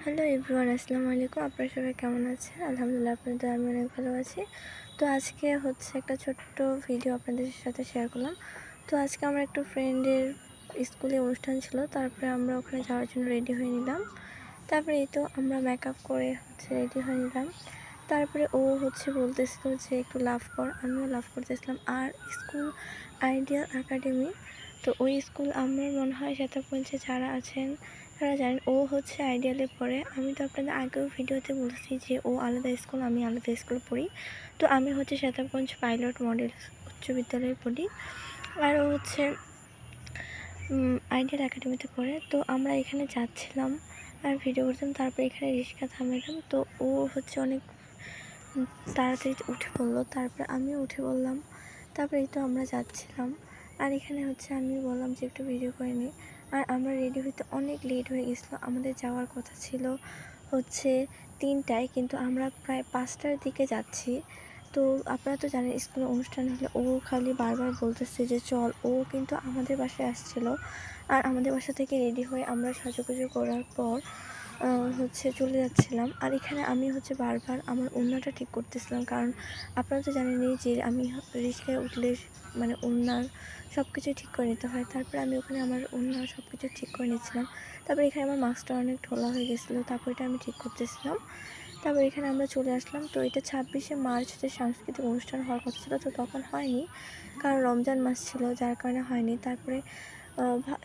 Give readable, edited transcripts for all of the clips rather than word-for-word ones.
Hello everyone, আসসালামু আলাইকুম। আপনারা সবাই কেমন আছেন? আলহামদুলিল্লাহ, আপনাদের আমি অনেক ভালো আছি। তো আজকে হচ্ছে একটা ছোট্ট ভিডিও আপনাদের সাথে শেয়ার করলাম। তো আজকে আমার একটা ফ্রেন্ডের স্কুলে অনুষ্ঠান ছিল, তারপরে আমরা ওখানে যাওয়ার জন্য রেডি হয়ে নিলাম। তারপরে এই তো আমরা মেকআপ করে হচ্ছে রেডি হয়ে নিলাম। তারপরে ও হচ্ছে বলতেছিল যে একটু লাভ কর, আমিও লাভ করতেছিলাম। আর স্কুল আইডিয়াল একাডেমি, তো ওই স্কুল আমার মনে হয় শতপঞ্চে যারা আছেন তারা জানেন। ও হচ্ছে আইডিয়ালে পড়ে। আমি তো আপনাদের আগেও ভিডিওতে বলছি যে ও আলাদা স্কুল, আমি আলাদা স্কুলে পড়ি। তো আমি হচ্ছে শতপঞ্চ পাইলট মডেল উচ্চ বিদ্যালয়ে পড়ি, আর ও হচ্ছে আইডিয়াল একাডেমিতে পড়ে। তো আমরা এখানে যাচ্ছিলাম আর ভিডিও করতাম, তারপরে এখানে রিক্সা থামাইলাম। তো ও হচ্ছে অনেক তাড়াতাড়ি উঠে পড়লো, তারপরে আমিও উঠে পড়লাম। তারপরে এই তো আমরা যাচ্ছিলাম, আর এখানে হচ্ছে আমি বললাম যে একটু ভিডিও করে নিই। আর আমরা রেডি হইতে অনেক লেট হয়ে গেছিলো। আমাদের যাওয়ার কথা ছিল হচ্ছে 3টায়, কিন্তু আমরা প্রায় 5টার দিকে যাচ্ছি। তো আপনারা তো জানেন স্কুলে অনুষ্ঠান হলে ও খালি বারবার বলতেছে যে চল। ও কিন্তু আমাদের বাসায় আসছিল, আর আমাদের বাসা থেকে রেডি হয়ে আমরা সাজুগুজু করার পর হচ্ছে চলে যাচ্ছিলাম। আর এখানে আমি হচ্ছে বারবার আমার ওড়নাটা ঠিক করতেছিলাম, কারণ আপনারা তো জানেনই যে আমি রিক্সায় উঠলে মানে ওড়নার সব কিছু ঠিক করে নিতে হয়। তারপরে আমি ওখানে আমার ওড়না সব কিছু ঠিক করে নিচ্ছিলাম। তারপরে এখানে আমার মাস্কটা অনেক ঢোলা হয়ে গেছিলো, তারপর এটা আমি ঠিক করতেছিলাম। তারপর এখানে আমরা চলে আসলাম। তো এটা 26শে মার্চ হচ্ছে সাংস্কৃতিক অনুষ্ঠান হওয়ার কথা ছিল, তো তখন হয়নি, কারণ রমজান মাস ছিল, যার কারণে হয়নি। তারপরে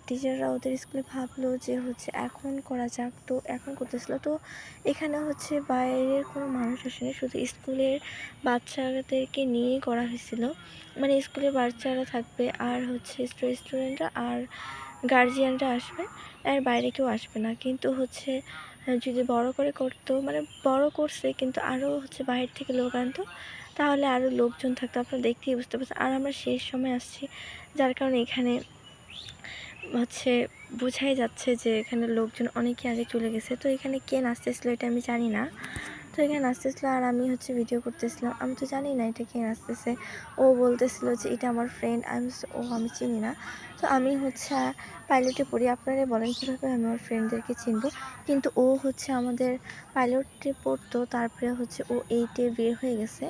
টিচাররা ওদের স্কুলে ভাবলো যে হচ্ছে এখন করা যাক, তো এখন করতেছিল। তো এখানে হচ্ছে বাইরের কোনো মানুষ আসেনি, শুধু স্কুলের বাচ্চাদেরকে নিয়েই করা হয়েছিল। মানে স্কুলের বাচ্চারা থাকবে, আর হচ্ছে স্টুডেন্টরা আর গার্জিয়ানরা আসবে, আর বাইরে কেউ আসবে না। কিন্তু হচ্ছে যদি বড় করে করতো, মানে বড় করছে কিন্তু আরও হচ্ছে বাইরে থেকে লোক আনতো, তাহলে আরও লোকজন থাকতো। আপনারা দেখতেই বুঝতে পারছেন। আর আমরা শেষ সময় আসছি, যার কারণে এখানে হচ্ছে বোঝাই যাচ্ছে যে এখানে লোকজন অনেকে আগে চলে গেছে। তো এখানে কে নাচতেছিল এটা আমি জানি না। তো এখানে নাচতেছিল আর আমি হচ্ছে ভিডিও করতেছিলাম। আমি তো জানি না এটা কে নাচতেছে। ও বলতেছিল যে এটা আমার ফ্রেন্ড। আমি চিনি না। তো আমি হচ্ছে পাইলটে পড়ি, আপনারাই বলেন কীভাবে আমি আমার ফ্রেন্ডদেরকে চিনব। কিন্তু ও হচ্ছে আমাদের পাইলটে পড়তো, তারপরে হচ্ছে ও 8-এ বের হয়ে গেছে,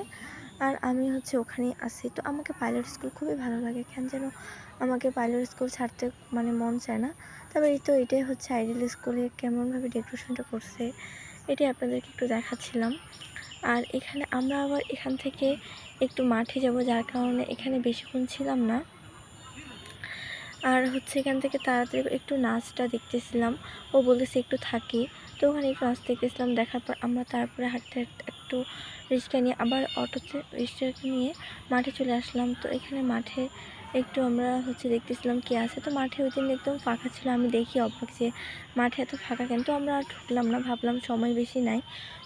আর আমি হচ্ছে ওখানেই আছি। তো আমাকে পাইলট স্কুল খুবই ভালো লাগে, কেন যেন আমাকে পাইলট স্কুল ছাড়তে মানে মন চায় না। তবে এই তো এটাই হচ্ছে আইডিয়াল স্কুলে কেমনভাবে ডেকোরেশনটা করছে, এটাই আপনাদেরকে একটু দেখাচ্ছিলাম। আর এখানে আমরা আবার এখান থেকে একটু মাঠে যাব, যার কারণে এখানে বেশিক্ষণ ছিলাম না। আর হচ্ছে এখান থেকে তাড়াতাড়ি একটু নাচটা দেখতেছিলাম। ও বলতেছে একটু থাকি, তো ওখানে একটু নাচ দেখতেছিলাম। দেখার পর আমরা তারপরে হাঁটতে হাঁটতে একটু রিক্সা নিয়ে আবার অটোতে রিক্সা নিয়ে মাঠে চলে আসলাম। তো এখানে মাঠে একটু আমরা হচ্ছে দেখতেছিলাম কে আছে। তো মাঠে ওই দিন একদম ফাঁকা ছিল, আমি দেখি অবাক যে মাঠে এত ফাঁকা কেন। তো আমরা আর ঢুকলাম না, ভাবলাম সময় বেশি নাই,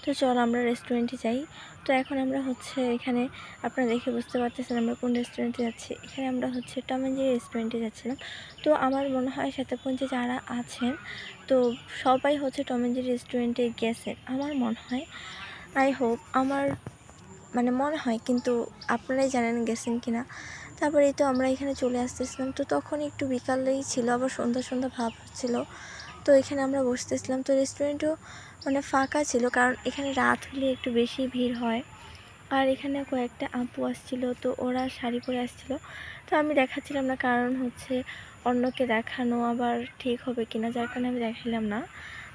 তো চল আমরা রেস্টুরেন্টে যাই। তো এখন আমরা হচ্ছে এখানে আপনারা দেখে বুঝতে পারতেছেন আমরা কোন রেস্টুরেন্টে যাচ্ছি। এখানে আমরা হচ্ছে টম অ্যান্ড জেরি রেস্টুরেন্টে যাচ্ছিলাম। তো আমার মনে হয় শতপঞ্চে যারা আছেন তো সবাই হচ্ছে টম অ্যান্ড জেরি রেস্টুরেন্টে গেছেন আমার মনে হয়। আই হোপ, আমার মানে মনে হয়, কিন্তু আপনারাই জানেন গেছেন কি না। তারপরে এই তো আমরা এখানে চলে আসতেছিলাম। তো তখন একটু বিকালেই ছিল, আবার সন্ধ্যা সন্ধ্যা ভাব হচ্ছিলো। তো এখানে আমরা বসতেছিলাম। তো রেস্টুরেন্টও মানে ফাঁকা ছিল, কারণ এখানে রাত হলে একটু বেশি ভিড় হয়। আর এখানে কয়েকটা আপু আসছিল, তো ওরা শাড়ি পরে আসছিল। তো আমি দেখাচ্ছিলাম না, কারণ হচ্ছে অন্যকে দেখানো আবার ঠিক হবে কিনা, যার কারণে আমি দেখালাম না।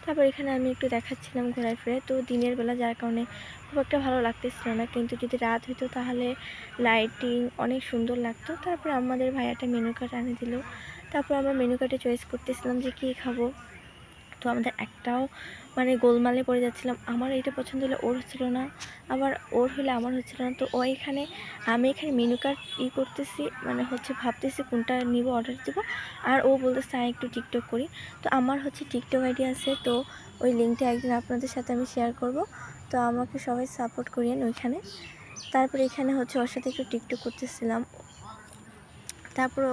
তারপর এখানে আমি একটু দেখাচ্ছিলাম ঘোরায় ফিরে। তো দিনের বেলা, যার কারণে খুব একটা ভালো লাগতেছিল না, কিন্তু যদি রাত হইতো তাহলে লাইটিং অনেক সুন্দর লাগতো। তারপর আমাদের ভাইয়াটা মেনু কার্ড এনে দিল। তারপর আমরা মেনু কার্ডে চয়েস করতেছিলাম যে কী খাবো। তো আমাদের একটাও মানে গোলমালে পড়ে যাচ্ছিলাম। আমার এইটা পছন্দ হলে ওর হচ্ছিল না, আবার ওর হলে আমার হচ্ছিল না। তো আমি এখানে মেনু কার্ড করতেছি, মানে হচ্ছে ভাবতেছি কোনটা নিব, অর্ডার দেবো। আর ও বলতেছে একটু টিকটক করি। তো আমার হচ্ছে টিকটক আইডি আছে, তো ওই লিঙ্কটা একদিন আপনাদের সাথে আমি শেয়ার করব। তো আমাকে সবাই সাপোর্ট করিয়েন ওইখানে। তারপরে এখানে হচ্ছে ওর সাথে একটু টিকটক করতেছিলাম। তারপরে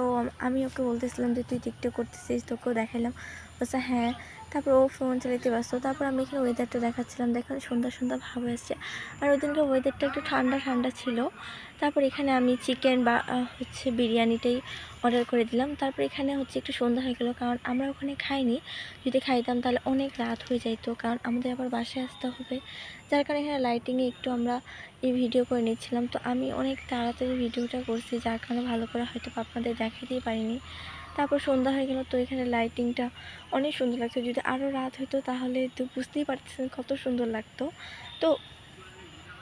আমি ওকে বলতেছিলাম যে তুই টিকটক করতেছিস, তোকেও দেখালাম। বলছে হ্যাঁ। তারপর ও ফোন চালাতে ব্যস্ত। তারপর আমি এখানে ওয়েদারটা দেখাচ্ছিলাম, দেখেন সন্ধ্যা সন্ধ্যা ভাব এসছে। আর ওই দিনকার ওয়েদারটা একটু ঠান্ডা ঠান্ডা ছিল। তারপর এখানে আমি চিকেন বা হচ্ছে বিরিয়ানিটাই অর্ডার করে দিলাম। তারপর এখানে হচ্ছে একটু সন্ধ্যা হয়ে গেলো, কারণ আমরা ওখানে খাইনি। যদি খাইতাম তাহলে অনেক রাত হয়ে যাইতো, কারণ আমাদের আবার বাসায় আসতে হবে। যার কারণে এখানে লাইটিংয়ে একটু আমরা এই ভিডিও করে নিচ্ছিলাম। তো আমি অনেক তাড়াতাড়ি ভিডিওটা করছি, যার কারণে ভালো করে হয়তো আপনাদের দেখাতেই পারিনি। তারপর সন্ধ্যা হয়ে গেল, তো এখানে লাইটিংটা অনেক সুন্দর লাগতো। যদি আরও রাত হতো তাহলে তো বুঝতেই পারতেছেন কত সুন্দর লাগতো। তো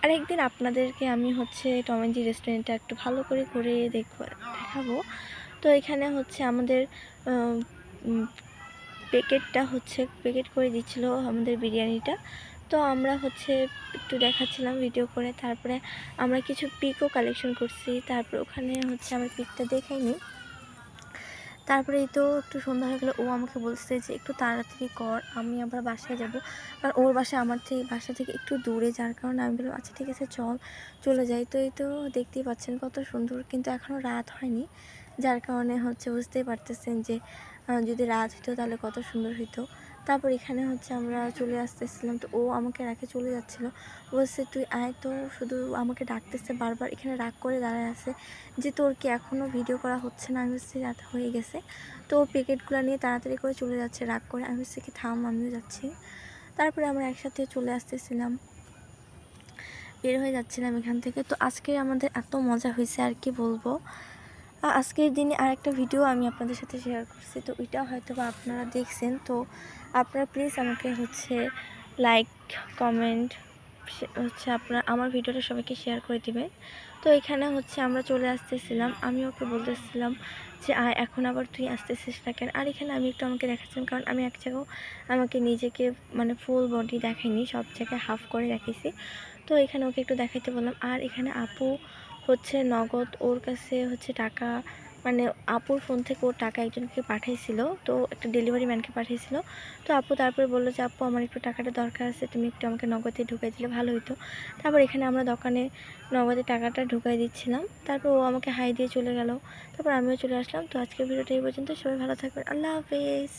আরেকদিন আপনাদেরকে আমি হচ্ছে টম অ্যান্ড জেরি রেস্টুরেন্টটা একটু ভালো করে ঘুরে দেখাবো। তো এখানে হচ্ছে আমাদের প্যাকেটটা হচ্ছে প্যাকেট করে দিচ্ছিল আমাদের বিরিয়ানিটা। তো আমরা হচ্ছে একটু দেখাচ্ছিলাম ভিডিও করে। তারপরে আমরা কিছু পিকও কালেকশন করছি। তারপর ওখানে হচ্ছে আমার পিকটা দেখাইনি। তারপরে এই তো একটু সন্ধ্যা হয়ে গেলো, ও আমাকে বলছে যে একটু তাড়াতাড়ি কর, আমি আবার বাসায় যাব। কারণ ওর বাসা আমার বাসা থেকে একটু দূরে, যার কারণে আমি বললাম আচ্ছা ঠিক আছে চলে যাই। তো এই তো দেখতেই পাচ্ছেন কত সুন্দর, কিন্তু এখনও রাত হয়নি, যার কারণে হচ্ছে বুঝতেই পারতেছেন যে যদি রাত হতো তাহলে কত সুন্দর হতো। তারপর এখানে হচ্ছে আমরা চলে আসতেছিলাম, তো ও আমাকে রাখে চলে যাচ্ছিলো। বলছে তুই আয়, তো শুধু আমাকে ডাকতেছে বারবার, এখানে রাগ করে দাঁড়ায় আছে যে তোর কি এখনও ভিডিও করা হচ্ছে না। আমি হচ্ছে রাত হয়ে গেছে। তো প্যাকেটগুলো নিয়ে তাড়াতাড়ি করে চলে যাচ্ছে রাগ করে। আমি হচ্ছে কি থাম, আমিও যাচ্ছি। তারপরে আমরা একসাথে চলে আসতেছিলাম, বের হয়ে যাচ্ছিলাম এখান থেকে। তো আজকে আমাদের এত মজা হয়েছে আর কি বলবো। আজকের দিনে আরেকটা ভিডিও আমি আপনাদের সাথে শেয়ার করছি, তো ওইটা হয়তো বা আপনারা দেখছেন। তো আপনারা প্লিজ আমাকে হচ্ছে লাইক, কমেন্ট হচ্ছে আপনারা আমার ভিডিওটা সবাইকে শেয়ার করে দিবেন। তো এখানে হচ্ছে আমরা চলে আসতেছিলাম, আমি ওকে বলতেছিলাম যে এখন আবার তুই আসতেছিস না কেন। আর এখানে আমি একটু আমাকে দেখাচ্ছিলাম, কারণ আমি এক জায়গাও আমাকে নিজেকে মানে ফুল বডি দেখাইনি, সব জায়গায় হাফ করে দেখাইছি। তো এখানে ওকে একটু দেখাইতে বললাম। আর এখানে আপু হচ্ছে নগদ ওর কাছে হচ্ছে টাকা, মানে আপুর ফোন থেকে ওর টাকা একজনকে পাঠিয়েছিল, তো একটা ডেলিভারি ম্যানকে পাঠিয়েছিল। তো আপু তারপরে বললো যে আপু আমার একটু টাকাটা দরকার আছে, তুমি একটু আমাকে নগদে ঢুকাই দিলে ভালো হতো। তারপর এখানে আমরা দোকানে নগদে টাকাটা ঢুকাই দিচ্ছিলাম। তারপর ও আমাকে হাই দিয়ে চলে গেল। তারপর আমিও চলে আসলাম। তো আজকের ভিডিওটা এই পর্যন্ত, সবাই ভালো থাকবেন, আল্লাহ হাফেজ।